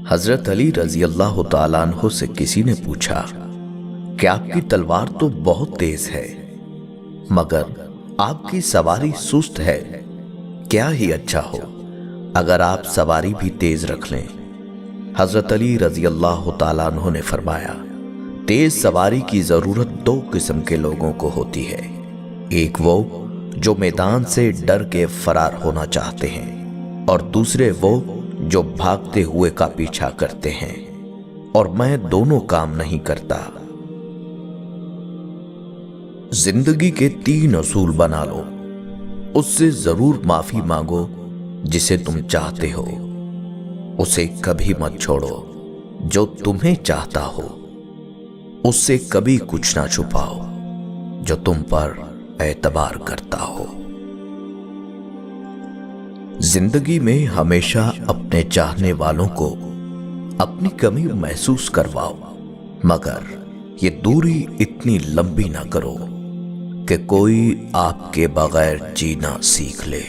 حضرت علی رضی اللہ تعالیٰ عنہ سے کسی نے پوچھا کہ آپ کی تلوار تو بہت تیز ہے مگر آپ کی سواری سست ہے، کیا ہی اچھا ہو اگر آپ سواری بھی تیز رکھ لیں۔ حضرت علی رضی اللہ تعالیٰ عنہ نے فرمایا، تیز سواری کی ضرورت دو قسم کے لوگوں کو ہوتی ہے، ایک وہ جو میدان سے ڈر کے فرار ہونا چاہتے ہیں اور دوسرے وہ جو بھاگتے ہوئے کا پیچھا کرتے ہیں، اور میں دونوں کام نہیں کرتا۔ زندگی کے 3 اصول بنا لو، اس سے ضرور معافی مانگو جسے تم چاہتے ہو، اسے کبھی مت چھوڑو جو تمہیں چاہتا ہو، اس سے کبھی کچھ نہ چھپاؤ جو تم پر اعتبار کرتا ہو۔ زندگی میں ہمیشہ اپنے چاہنے والوں کو اپنی کمی محسوس کرواؤ، مگر یہ دوری اتنی لمبی نہ کرو کہ کوئی آپ کے بغیر جینا سیکھ لے۔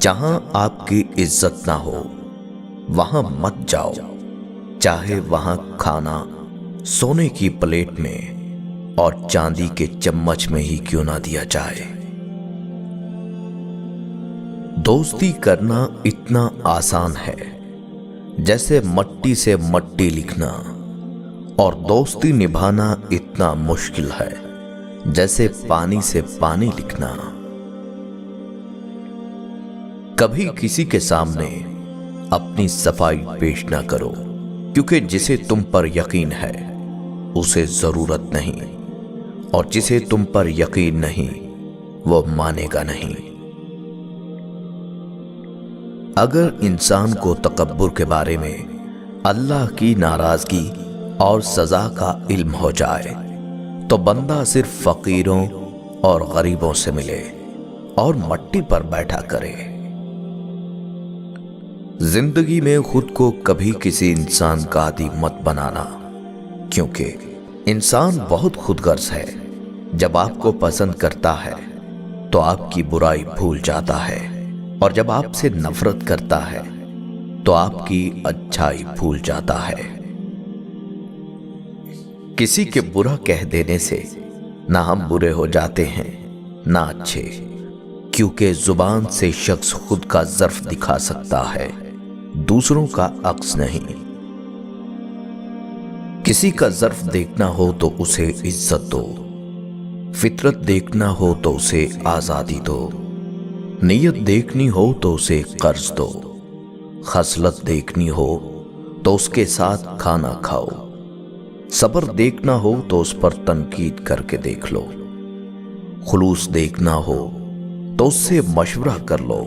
جہاں آپ کی عزت نہ ہو وہاں مت جاؤ، چاہے وہاں کھانا سونے کی پلیٹ میں اور چاندی کے چمچ میں ہی کیوں نہ دیا جائے۔ دوستی کرنا اتنا آسان ہے جیسے مٹی سے مٹی لکھنا، اور دوستی نبھانا اتنا مشکل ہے جیسے پانی سے پانی لکھنا۔ کبھی کسی کے سامنے اپنی صفائی پیش نہ کرو، کیونکہ جسے تم پر یقین ہے اسے ضرورت نہیں، اور جسے تم پر یقین نہیں وہ مانے گا نہیں۔ اگر انسان کو تکبر کے بارے میں اللہ کی ناراضگی اور سزا کا علم ہو جائے تو بندہ صرف فقیروں اور غریبوں سے ملے اور مٹی پر بیٹھا کرے۔ زندگی میں خود کو کبھی کسی انسان کا عادی مت بنانا، کیونکہ انسان بہت خود غرض ہے۔ جب آپ کو پسند کرتا ہے تو آپ کی برائی بھول جاتا ہے، اور جب آپ سے نفرت کرتا ہے تو آپ کی اچھائی بھول جاتا ہے۔ کسی کے برا کہہ دینے سے نہ ہم برے ہو جاتے ہیں نہ اچھے، کیونکہ زبان سے شخص خود کا ظرف دکھا سکتا ہے، دوسروں کا عکس نہیں۔ کسی کا ظرف دیکھنا ہو تو اسے عزت دو، فطرت دیکھنا ہو تو اسے آزادی دو، نیت دیکھنی ہو تو اسے قرض دو، خصلت دیکھنی ہو تو اس کے ساتھ کھانا کھاؤ، صبر دیکھنا ہو تو اس پر تنقید کر کے دیکھ لو، خلوص دیکھنا ہو تو اس سے مشورہ کر لو۔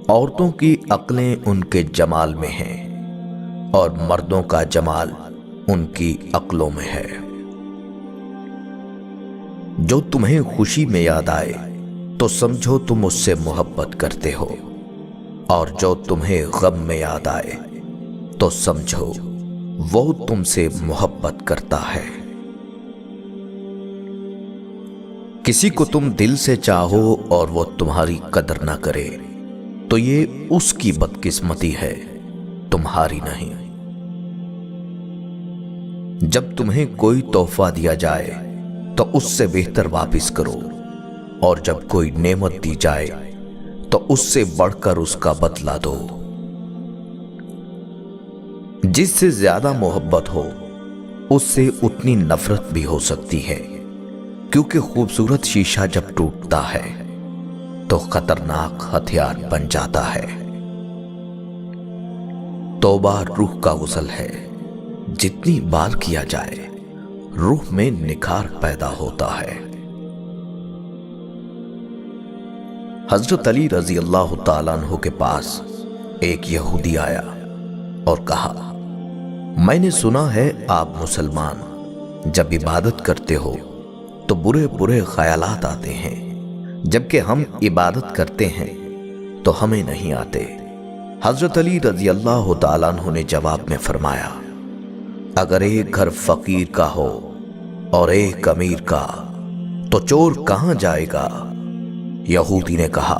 عورتوں کی عقلیں ان کے جمال میں ہیں اور مردوں کا جمال ان کی عقلوں میں ہے۔ جو تمہیں خوشی میں یاد آئے تو سمجھو تم اس سے محبت کرتے ہو، اور جو تمہیں غم میں یاد آئے تو سمجھو وہ تم سے محبت کرتا ہے۔ کسی کو تم دل سے چاہو اور وہ تمہاری قدر نہ کرے تو یہ اس کی بدقسمتی ہے، تمہاری نہیں۔ جب تمہیں کوئی تحفہ دیا جائے تو اس سے بہتر واپس کرو، اور جب کوئی نعمت دی جائے تو اس سے بڑھ کر اس کا بدلہ دو۔ جس سے زیادہ محبت ہو اس سے اتنی نفرت بھی ہو سکتی ہے، کیونکہ خوبصورت شیشہ جب ٹوٹتا ہے تو خطرناک ہتھیار بن جاتا ہے۔ توبہ روح کا غسل ہے، جتنی بار کیا جائے روح میں نکھار پیدا ہوتا ہے۔ حضرت علی رضی اللہ تعالیٰ عنہ کے پاس ایک یہودی آیا اور کہا، میں نے سنا ہے آپ مسلمان جب عبادت کرتے ہو تو برے برے خیالات آتے ہیں، جبکہ ہم عبادت کرتے ہیں تو ہمیں نہیں آتے۔ حضرت علی رضی اللہ تعالیٰ عنہ نے جواب میں فرمایا، اگر ایک گھر فقیر کا ہو اور ایک امیر کا تو چور کہاں جائے گا؟ یہودی نے کہا،